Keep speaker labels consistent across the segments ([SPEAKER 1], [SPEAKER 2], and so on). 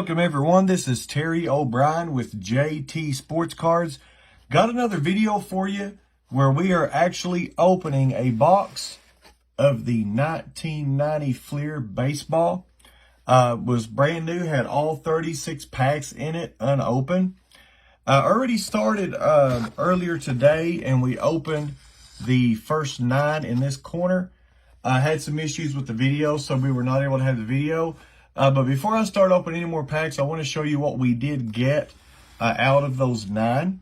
[SPEAKER 1] Welcome everyone, this is Terry O'Brien with JT Sports Cards. Got another video for you where we are actually opening a box of the 1990 Fleer baseball. Was brand new, had all 36 packs in it, unopened. Already started earlier today, and we opened the first 9 in this corner. I had some issues with the video, so we were not able to have the video. But before I start opening any more packs, I want to show you what we did get out of those 9.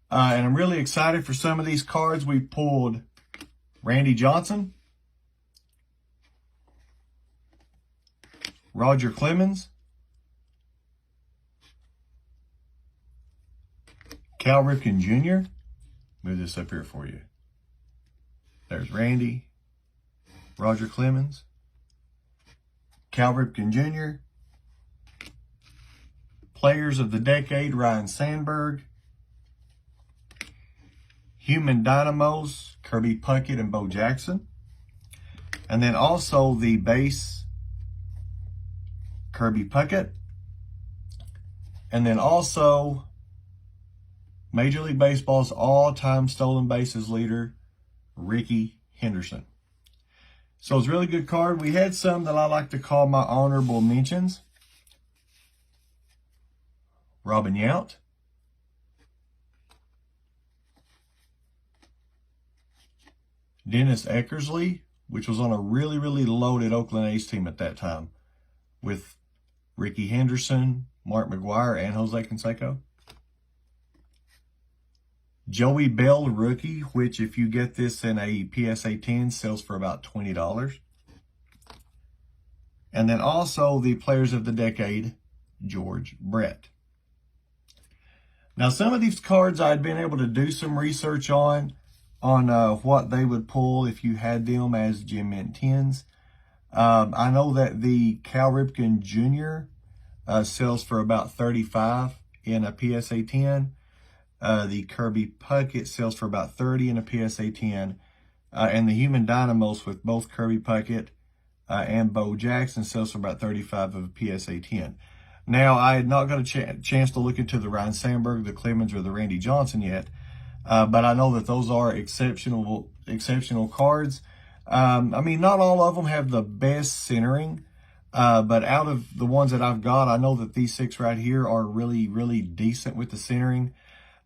[SPEAKER 1] And I'm really excited for some of these cards. We pulled Randy Johnson, Roger Clemens, Cal Ripken Jr. Move this up here for you. There's Randy, Roger Clemens, Cal Ripken Jr., Players of the Decade, Ryne Sandberg, Human Dynamos, Kirby Puckett and Bo Jackson, and then also the base, Kirby Puckett, and then also Major League Baseball's all-time stolen bases leader, Rickey Henderson. So it's a really good card. We had some that I like to call my honorable mentions. Robin Yount, Dennis Eckersley, which was on a really loaded Oakland A's team at that time, with Rickey Henderson, Mark McGwire, and Jose Canseco. Joey Bell rookie, which if you get this in a PSA 10, sells for about $20. And then also the Players of the Decade, George Brett. Now some of these cards I'd been able to do some research on what they would pull if you had them as Gem Mint 10s. I know that the Cal Ripken Jr. Sells for about $35 in a PSA 10. The Kirby Puckett sells for about $30 in a PSA 10. And the Human Dynamos with both Kirby Puckett and Bo Jackson sells for about $35 of a PSA 10. Now, I had not got a chance to look into the Ryne Sandberg, the Clemens, or the Randy Johnson yet. But I know that those are exceptional cards. I mean, not all of them have the best centering. But out of the ones that I've got, I know that these 6 right here are really decent with the centering.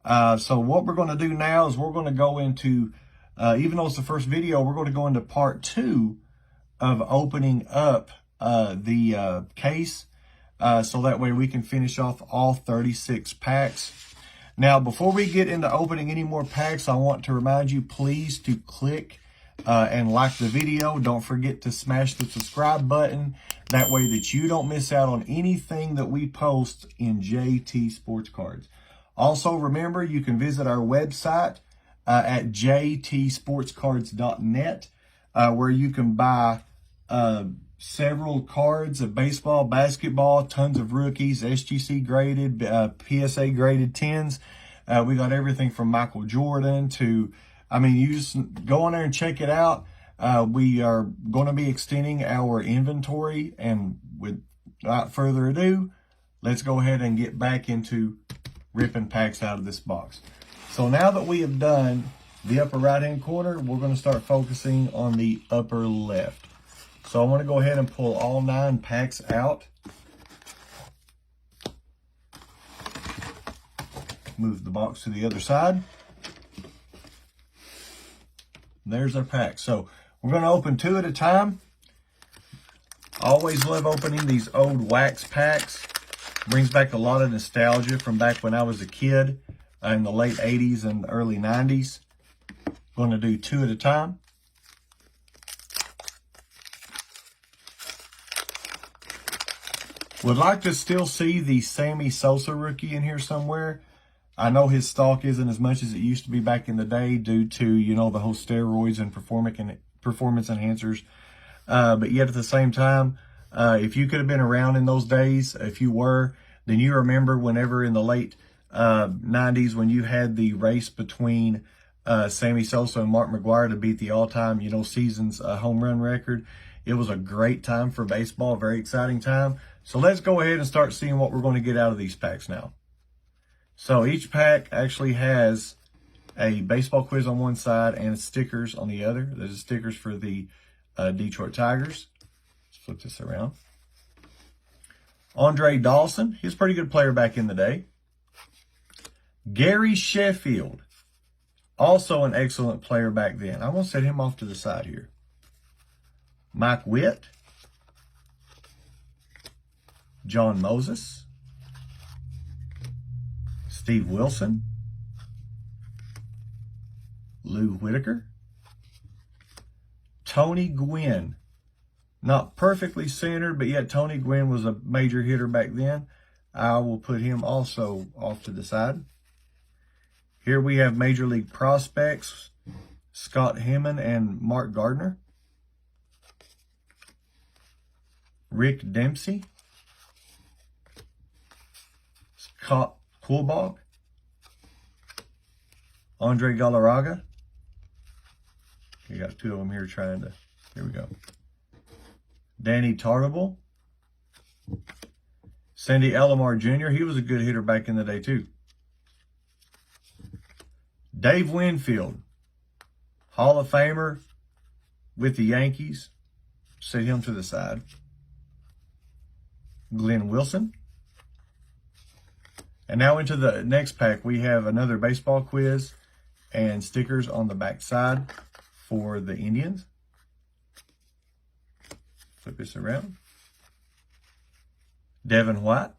[SPEAKER 1] So what we're going to do now is we're going to go into, even though it's the first video, we're going to go into part 2 of opening up the case, so that way we can finish off all 36 packs. Now, before we get into opening any more packs, I want to remind you, please, to click and like the video. Don't forget to smash the subscribe button. That way that you don't miss out on anything that we post in JT Sports Cards. Also, remember, you can visit our website at jtsportscards.net, where you can buy several cards of baseball, basketball, tons of rookies, SGC graded, PSA graded 10s. We got everything from Michael Jordan to, I mean, you just go on there and check it out. We are going to be extending our inventory, and without further ado, let's go ahead and get back into ripping packs out of this box. So now that we have done the upper right hand corner, we're going to start focusing on the upper left. So I want to go ahead and pull all 9 packs out. Move the box to the other side. There's our pack. So we're going to open 2 at a time. I always love opening these old wax packs. Brings back a lot of nostalgia from back when I was a kid in the late 80s and early 90s. Going to do 2 at a time. Would like to still see the Sammy Sosa rookie in here somewhere. I know his stock isn't as much as it used to be back in the day due to, you know, the whole steroids and performance enhancers. But yet at the same time, if you could have been around in those days, if you were, then you remember whenever in the late 90s when you had the race between Sammy Sosa and Mark McGwire to beat the all-time, you know, season's home run record. It was a great time for baseball, a very exciting time. So let's go ahead and start seeing what we're going to get out of these packs now. So each pack actually has a baseball quiz on one side and stickers on the other. There's stickers for the Detroit Tigers. Let's flip this around. Andre Dawson, he was a pretty good player back in the day. Gary Sheffield, also an excellent player back then. I'm going to set him off to the side here. Mike Witt. John Moses. Steve Wilson. Lou Whitaker. Tony Gwynn. Not perfectly centered, but yet Tony Gwynn was a major hitter back then. I will put him also off to the side. Here we have Major League prospects, Scott Heyman and Mark Gardner. Rick Dempsey. Scott Kuhlbach. Andre Galarraga. We got two of them here trying to, here we go. Danny Tartabull. Sandy Alomar Jr., he was a good hitter back in the day too. Dave Winfield, Hall of Famer with the Yankees. Set him to the side. Glenn Wilson. And now into the next pack, we have another baseball quiz and stickers on the back side for the Indians. Flip this around. Devin White.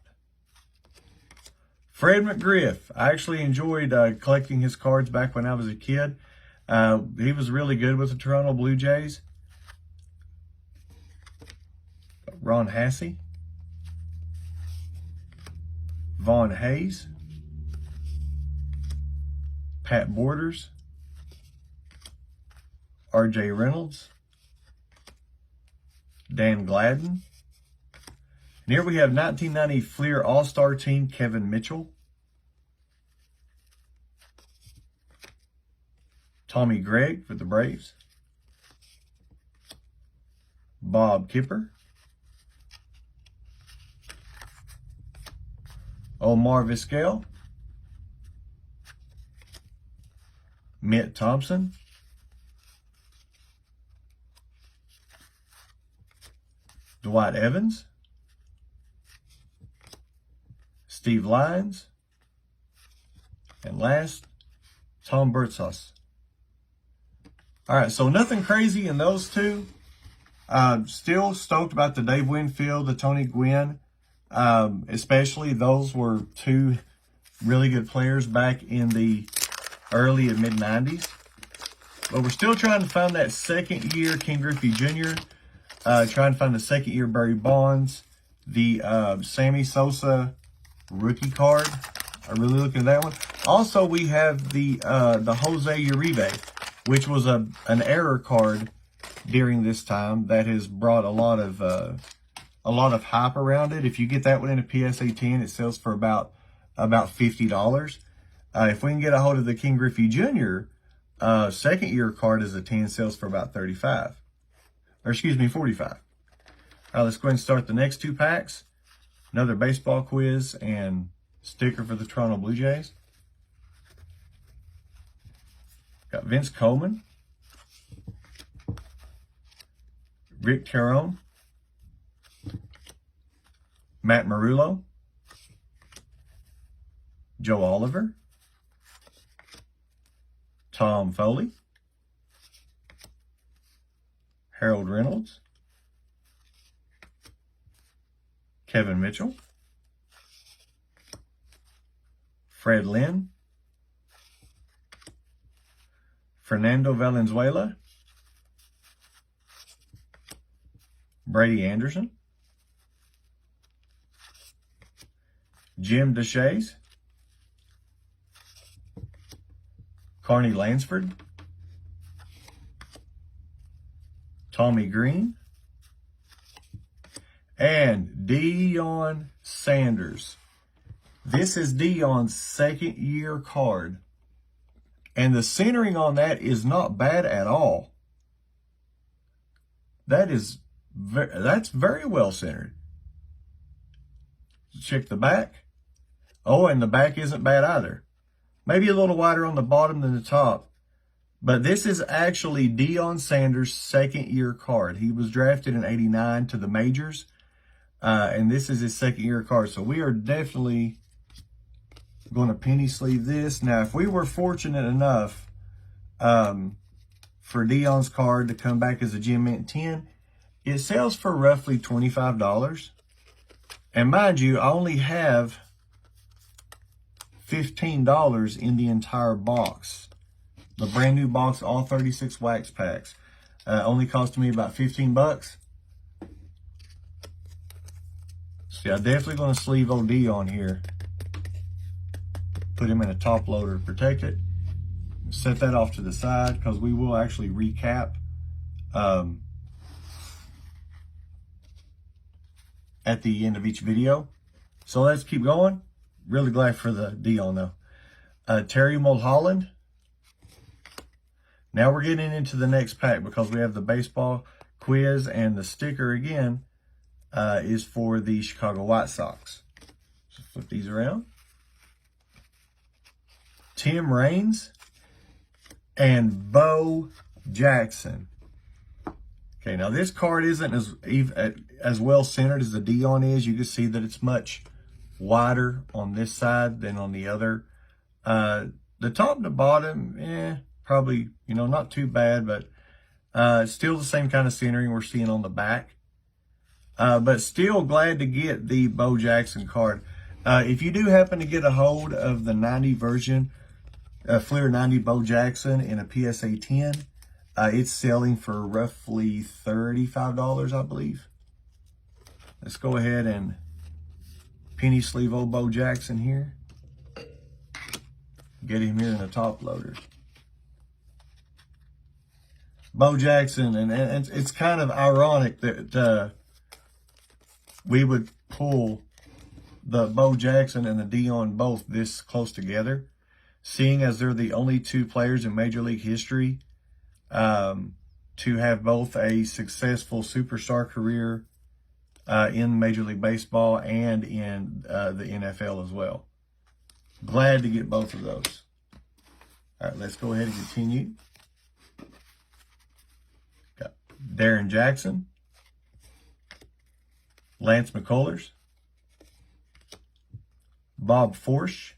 [SPEAKER 1] Fred McGriff. I actually enjoyed collecting his cards back when I was a kid. He was really good with the Toronto Blue Jays. Ron Hassey. Vaughn Hayes. Pat Borders. R.J. Reynolds. Dan Gladden. And here we have 1990 Fleer All-Star Team, Kevin Mitchell. Tommy Gregg for the Braves. Bob Kipper. Omar Vizquel. Mitt Thompson. Dwight Evans. Steve Lyons. And last, Tom Bertzos. All right, so nothing crazy in those two. Still stoked about the Dave Winfield, the Tony Gwynn. Especially those were two really good players back in the early and mid-90s. But we're still trying to find that second year Ken Griffey Jr., trying to find the second year Barry Bonds, the Sammy Sosa rookie card. I'm really looking at that one. Also, we have the Jose Uribe, which was an error card during this time that has brought a lot of hype around it. If you get that one in a PSA 10, it sells for about $50. If we can get a hold of the Ken Griffey Jr. Second year card as a 10, sells for about $45. Or excuse me, $45. All right, let's go ahead and start the next two packs. Another baseball quiz and sticker for the Toronto Blue Jays. Got Vince Coleman. Rick Terron. Matt Marullo. Joe Oliver. Tom Foley. Harold Reynolds. Kevin Mitchell. Fred Lynn. Fernando Valenzuela. Brady Anderson. Jim Deshaies. Carney Lansford. Tommy Green. And Deion Sanders. This is Deion's second year card. And the centering on that is not bad at all. That's very well centered. check the back. Oh, and the back isn't bad either. Maybe a little wider on the bottom than the top. But this is actually Deion Sanders' second-year card. He was drafted in '89 to the majors. And this is his second-year card. So we are definitely going to penny sleeve this. Now, if we were fortunate enough for Deion's card to come back as a Gem Mint 10, it sells for roughly $25. And mind you, I only have $15 in the entire box. The brand new box, all 36 wax packs. Only cost me about 15 bucks. See, I'm definitely going to sleeve old Deion here. Put him in a top loader to protect it. Set that off to the side because we will actually recap at the end of each video. So let's keep going. Really glad for the Deion though. Terry Mulholland. Now we're getting into the next pack because we have the baseball quiz, and the sticker again is for the Chicago White Sox. So flip these around. Tim Raines and Bo Jackson. Okay, now this card isn't as well centered as the Deion is. You can see that it's much wider on this side than on the other. The top and the bottom, probably, not too bad, but still the same kind of centering we're seeing on the back. But still glad to get the Bo Jackson card. If you do happen to get a hold of the 90 version, Fleer 90 Bo Jackson in a PSA 10, it's selling for roughly $35, I believe. Let's go ahead and penny sleeve old Bo Jackson here. Get him here in the top loader. Bo Jackson, and it's kind of ironic that we would pull the Bo Jackson and the Deion both this close together, seeing as they're the only two players in Major League history to have both a successful superstar career in Major League Baseball and in the NFL as well. Glad to get both of those. All right, let's go ahead and continue. Got Darren Jackson, Lance McCullers, Bob Forsch,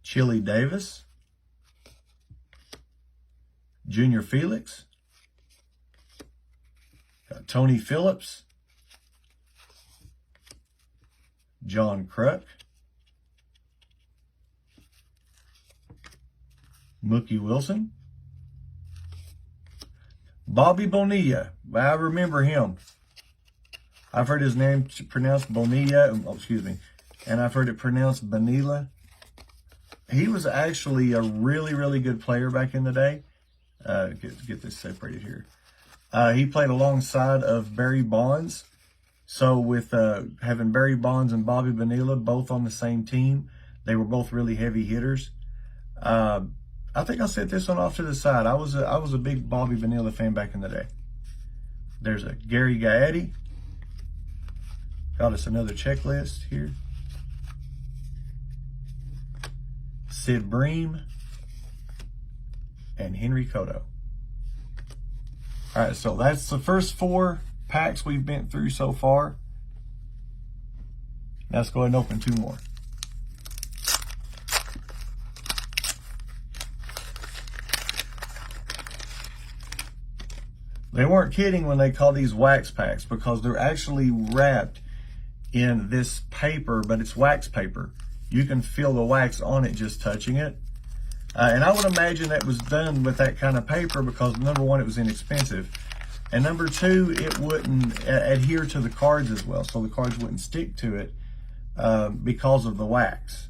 [SPEAKER 1] Chili Davis, Junior Felix, got Tony Phillips, John Kruk, Mookie Wilson, Bobby Bonilla. I remember him. I've heard his name pronounced Bonilla, and I've heard it pronounced Bonilla. He was actually a really, really good player back in the day. Get this separated here. He played alongside of Barry Bonds. So with having Barry Bonds and Bobby Bonilla both on the same team, they were both really heavy hitters. I think I'll set this one off to the side. I was a big Bobby Bonilla fan back in the day. There's a Gary Gaetti. Got us another checklist here. Sid Bream and Henry Cotto. All right, so that's the first 4 packs we've been through so far. Now let's go ahead and open 2 more. They weren't kidding when they call these wax packs, because they're actually wrapped in this paper, but it's wax paper. You can feel the wax on it just touching it. And I would imagine that was done with that kind of paper because, number one, it was inexpensive. And number two, it wouldn't adhere to the cards as well. So the cards wouldn't stick to it because of the wax.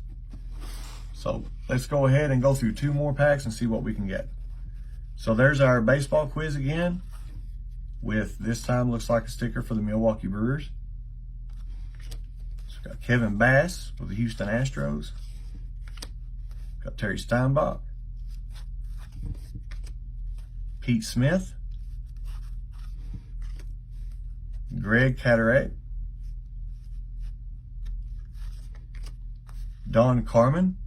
[SPEAKER 1] So let's go ahead and go through 2 more packs and see what we can get. So there's our baseball quiz again, with this time looks like a sticker for the Milwaukee Brewers. So we've got Kevin Bass with the Houston Astros. Got Terry Steinbach, Pete Smith, Greg Cataract, Don Carmen.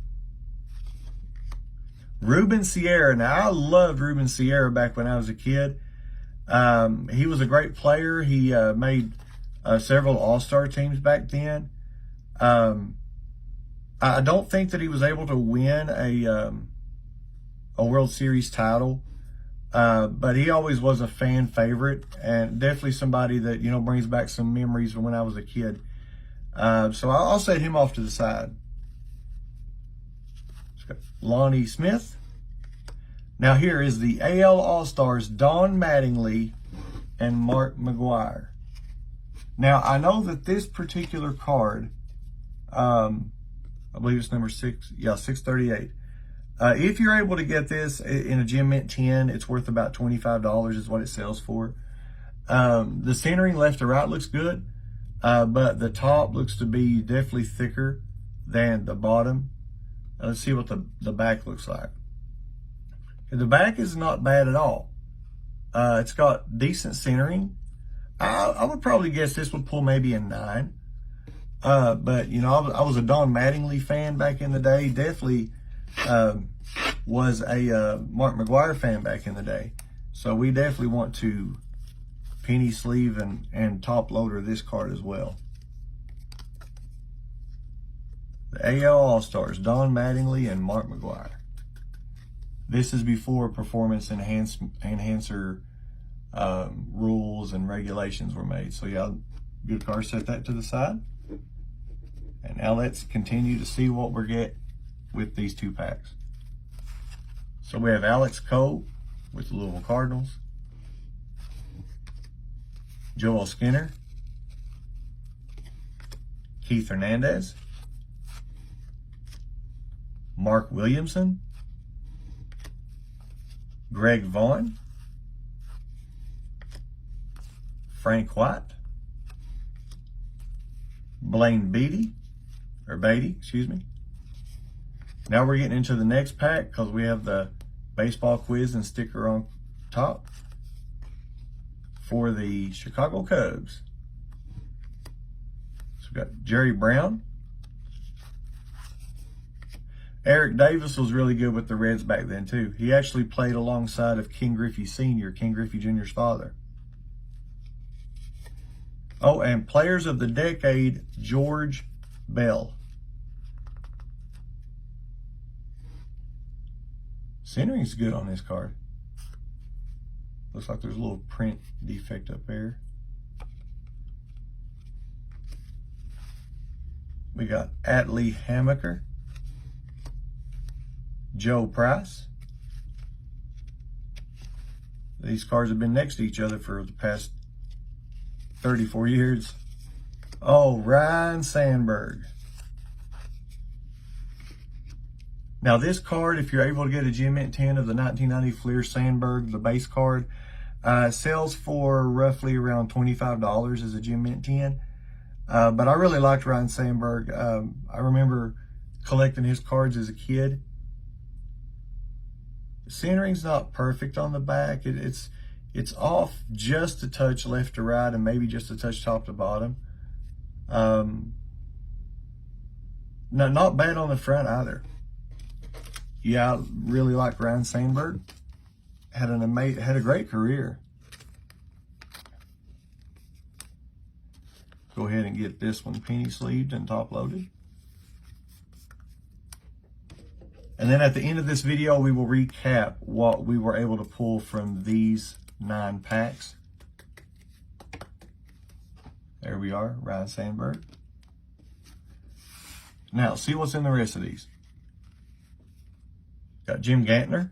[SPEAKER 1] Ruben Sierra. Now, I loved Ruben Sierra back when I was a kid. He was a great player. He made several All-Star teams back then. I don't think that he was able to win a World Series title, but he always was a fan favorite and definitely somebody that, you know, brings back some memories from when I was a kid. So I'll set him off to the side. Lonnie Smith. Now here is the AL All-Stars, Don Mattingly and Mark McGwire. Now I know that this particular card, I believe it's number 638. If you're able to get this in a Gem Mint 10, it's worth about $25 is what it sells for. The centering left to right looks good, but the top looks to be definitely thicker than the bottom. Let's see what the back looks like. The back is not bad at all. It's got decent centering. I would probably guess this would pull maybe a 9. But, you know, I was a Don Mattingly fan back in the day. Definitely was a Mark McGwire fan back in the day. So we definitely want to penny sleeve and top loader this card as well. The AL All-Stars, Don Mattingly and Mark McGwire. This is before performance enhancer rules and regulations were made. So yeah, good card, set that to the side. And now let's continue to see what we get with these 2 packs. So we have Alex Cole with the Louisville Cardinals. Joel Skinner. Keith Hernandez. Mark Williamson. Greg Vaughn. Frank White. Blaine Beatty. Or Beatty, excuse me. Now we're getting into the next pack because we have the baseball quiz and sticker on top for the Chicago Cubs. So we've got Jerry Brown. Eric Davis was really good with the Reds back then too. He actually played alongside of Ken Griffey Sr., Ken Griffey Jr.'s father. Oh, and Players of the Decade, George Bell. Centering's good on this card. Looks like there's a little print defect up there. We got Atlee Hammaker. Joe Price. These cards have been next to each other for the past 34 years. Oh, Ryne Sandberg. Now this card, if you're able to get a Gem Mint 10 of the 1990 Fleer Sandberg, the base card, sells for roughly around $25 as a Gem Mint 10. But I really liked Ryne Sandberg. I remember collecting his cards as a kid. The centering's not perfect on the back. It's off just a touch left to right and maybe just a touch top to bottom. Not bad on the front either. Yeah, I really like Ryne Sandberg. Had a great career. Go ahead and get this one penny sleeved and top loaded. And then at the end of this video, we will recap what we were able to pull from these 9 packs. There we are, Ryne Sandberg. Now, see what's in the rest of these. Got Jim Gantner,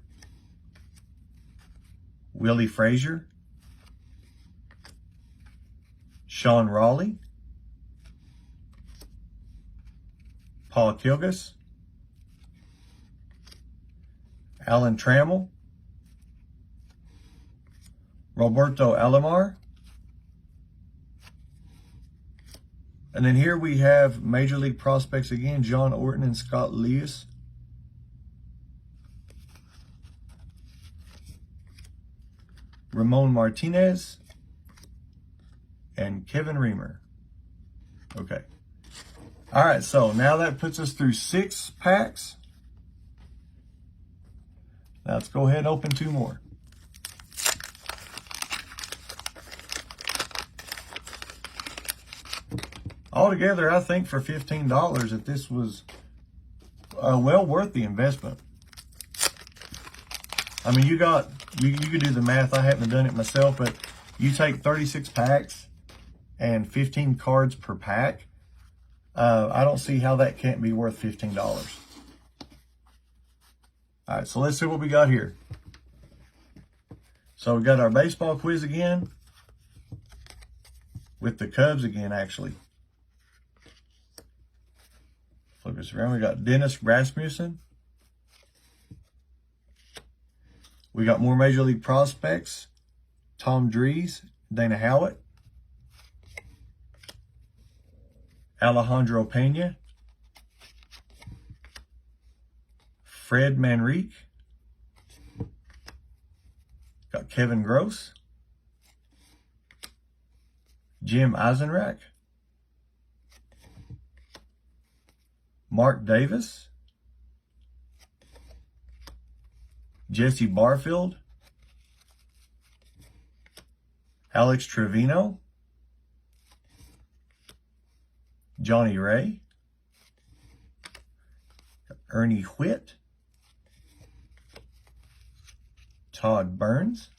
[SPEAKER 1] Willie Frazier, Sean Raleigh, Paul Kilgus, Alan Trammell, Roberto Alomar. And then here we have Major League prospects again, John Orton and Scott Lewis. Ramon Martinez and Kevin Reamer. Okay. All right, so now that puts us through 6 packs. Now let's go ahead and open 2 more. Altogether, I think for $15 that this was well worth the investment. I mean, you could do the math. I haven't done it myself, but you take 36 packs and 15 cards per pack. I don't see how that can't be worth $15. All right, so let's see what we got here. So we got our baseball quiz again with the Cubs again, actually. Flip this around. We got Dennis Rasmussen. We got more Major League prospects. Tom Dries, Dana Howett, Alejandro Pena, Fred Manrique, got Kevin Gross, Jim Eisenreich, Mark Davis, Jesse Barfield, Alex Trevino, Johnny Ray, Ernie Whitt, Todd Burns,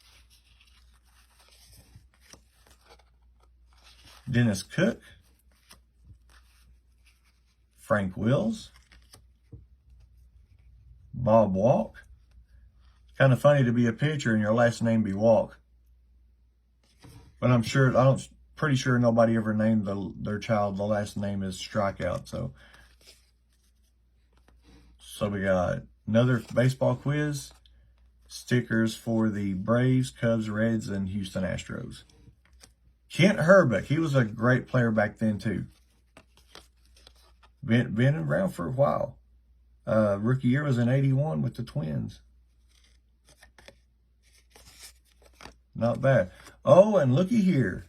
[SPEAKER 1] Dennis Cook, Frank Wills, Bob Walk. It's kind of funny to be a pitcher and your last name be Walk. But pretty sure nobody ever named their child the last name is Strikeout. So we got another baseball quiz, stickers for the Braves, Cubs, Reds, and Houston Astros. Kent Hrbek, he was a great player back then too. Been around for a while. Rookie year was in '81 with the Twins. Not bad. Oh, and looky here.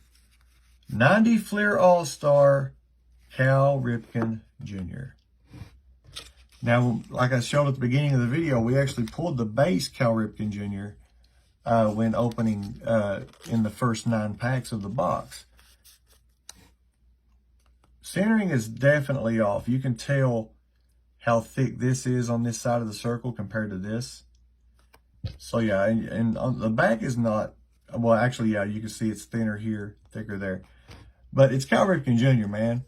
[SPEAKER 1] 90 Fleer All-Star, Cal Ripken Jr. Now, like I showed at the beginning of the video, we actually pulled the base Cal Ripken Jr. When opening in the first 9 packs of the box. Centering is definitely off. You can tell how thick this is on this side of the circle compared to this. So yeah, and on the back is not, well actually yeah, you can see it's thinner here, thicker there. But it's Cal Ripken Jr., man.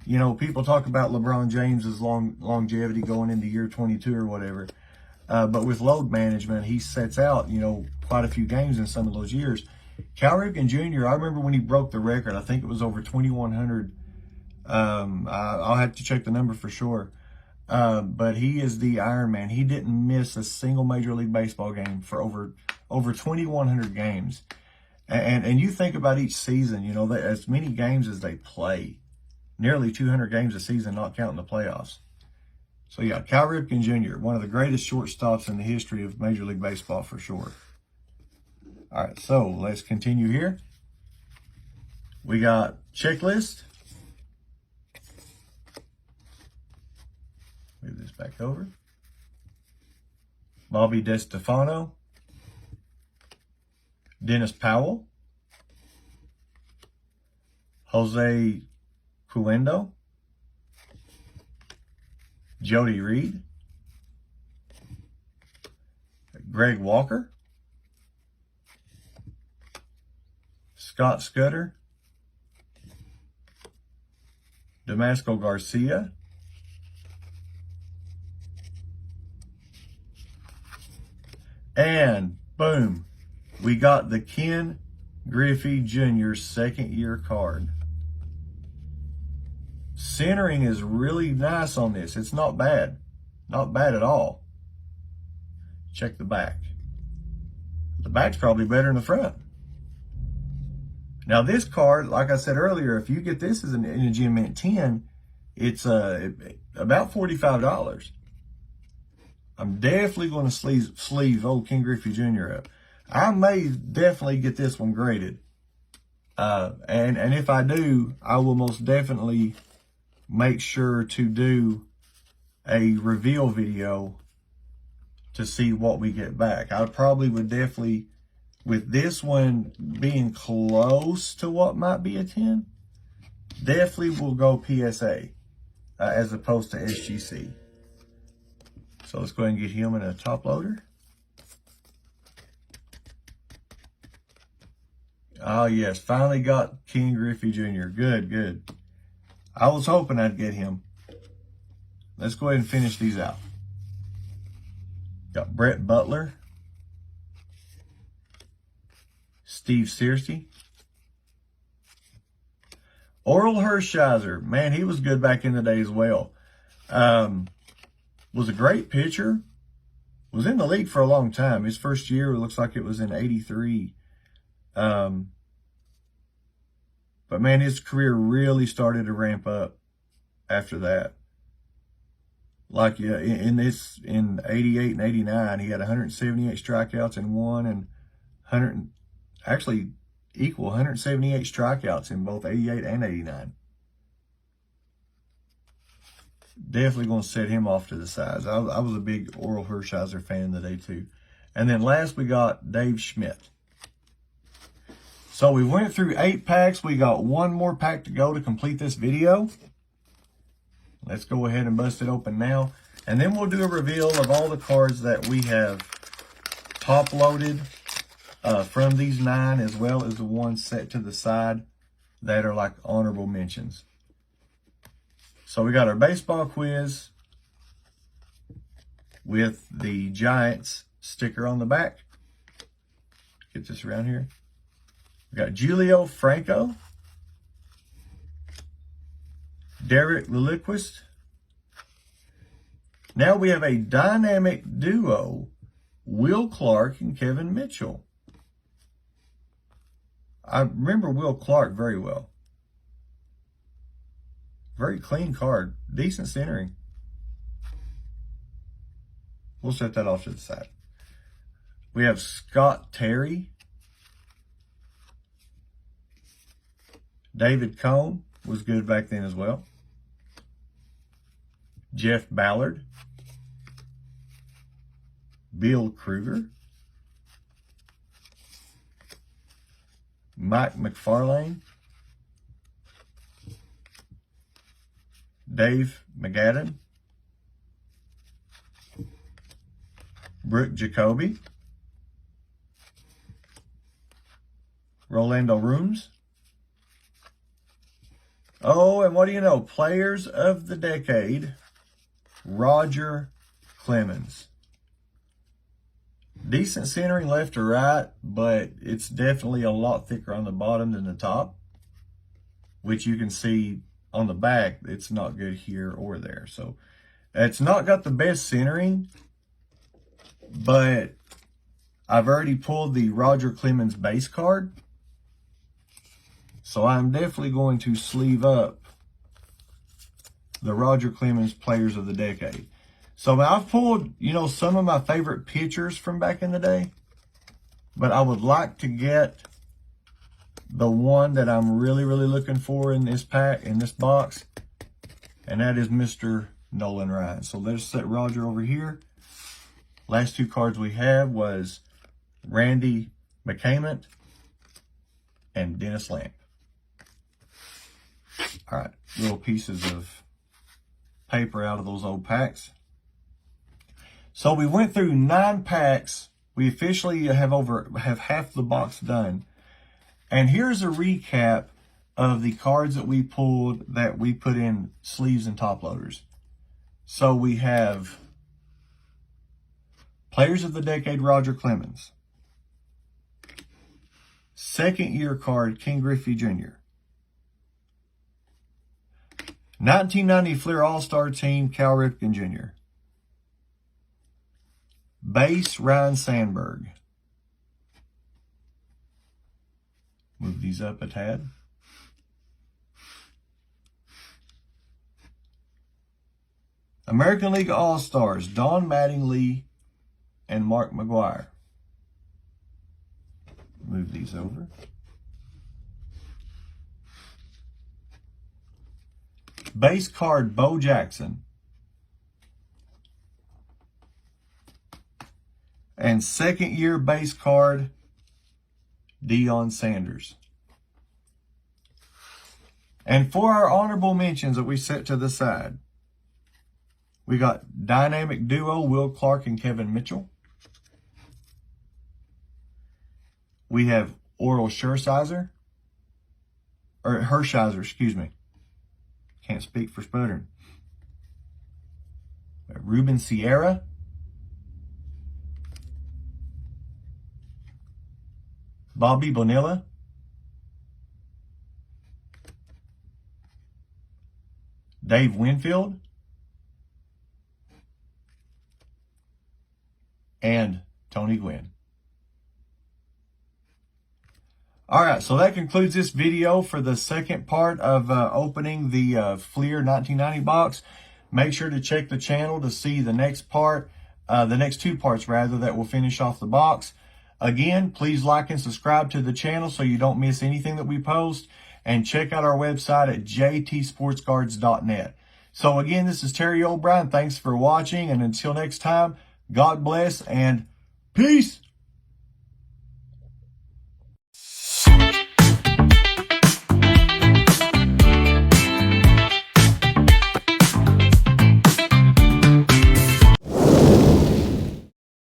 [SPEAKER 1] You know, people talk about LeBron James's longevity going into year 22 or whatever. But with load management, he sets out, you know, quite a few games in some of those years. Cal Ripken Jr., I remember when he broke the record, I think it was over 2,100. I'll have to check the number for sure. But he is the Iron Man. He didn't miss a single Major League Baseball game for over 2,100 games. And you think about each season, you know, as many games as they play. Nearly 200 games a season, not counting the playoffs. So yeah, Cal Ripken Jr., one of the greatest shortstops in the history of Major League Baseball for sure. All right, so let's continue here. We got checklist. Move this back over. Bobby DeStefano. Dennis Powell. Jose Cuendo. Jody Reed. Greg Walker. Scott Scudder. Damasco Garcia. And boom, we got the Ken Griffey Jr. second year card. Centering is really nice on this. It's not bad. Not bad at all. Check the back. The back's probably better than the front. Now this card, like I said earlier, if you get this as in a Gem Mint 10, it's about $45. I'm definitely going to sleeve old Ken Griffey Jr. up. I may definitely get this one graded. And if I do, I will most definitely make sure to do a reveal video to see what we get back. I probably would definitely, with this one being close to what might be a 10, definitely will go PSA as opposed to SGC. So let's go ahead and get him in a top loader. Oh yes, finally got Ken Griffey Jr. Good, good. I was hoping I'd get him. Let's go ahead and finish these out. Got Brett Butler, Steve Searcy, Oral Hershiser. Man, he was good back in the day as well. Was a great pitcher. Was in the league for a long time. His first year, it looks like it was in '83. But man, his career really started to ramp up after that. Like in 88 and 89, he had 178 strikeouts and won, and 100 actually equal 178 strikeouts in both 88 and 89. Definitely going to set him off to the sides. I was a big Oral Hershiser fan the day too. And then last we got Dave Schmidt. So we went through 8 packs. We got 1 more pack to go to complete this video. Let's go ahead and bust it open now. And then we'll do a reveal of all the cards that we have top loaded from these 9, as well as the ones set to the side that are like honorable mentions. So we got our baseball quiz with the Giants sticker on the back. Get this around here. We got Julio Franco, Derek Lilliquist. Now we have a dynamic duo, Will Clark and Kevin Mitchell. I remember Will Clark very well. Very clean card, decent centering. We'll set that off to the side. We have Scott Terry, David Cone was good back then as well. Jeff Ballard, Bill Kruger, Mike McFarlane, Dave McAdam, Brooke Jacoby, Rolando Rooms. Oh, and what do you know? Players of the Decade, Roger Clemens. Decent centering left to right, but it's definitely a lot thicker on the bottom than the top, which you can see on the back. It's not good here or there. So it's not got the best centering, but I've already pulled the Roger Clemens base card. So I'm definitely going to sleeve up the Roger Clemens Players of the Decade. So I've pulled, you know, some of my favorite pitchers from back in the day, but I would like to get the one that I'm really, really looking for in this pack, in this box, and that is Mr. Nolan Ryan. So let's set Roger over here. Last 2 cards we have was Randy McCament and Dennis Lamp. All right, little pieces of paper out of those old packs. So we went through 9 packs. We officially have half the box done. And here's a recap of the cards that we pulled that we put in sleeves and top loaders. So we have Players of the Decade, Roger Clemens. Second year card, Ken Griffey Jr. 1990 Fleer All-Star Team, Cal Ripken Jr. Base, Ryan Sandberg. Move these up a tad. American League All-Stars, Don Mattingly and Mark McGwire. Move these over. base card, Bo Jackson. And second year base card, Deion Sanders. And for our honorable mentions that we set to the side, we got dynamic duo, Will Clark and Kevin Mitchell. We have Oral Hershiser, excuse me. Can't speak for sputtering. Ruben Sierra. Bobby Bonilla. Dave Winfield. And Tony Gwynn. All right, so that concludes this video for the second part of opening the Fleer 1990 box. Make sure to check the channel to see the next part, the next two parts rather, that will finish off the box. Again, please like and subscribe to the channel so you don't miss anything that we post. And check out our website at jtsportscards.net. So again, this is Terry O'Brien. Thanks for watching. And until next time, God bless and peace.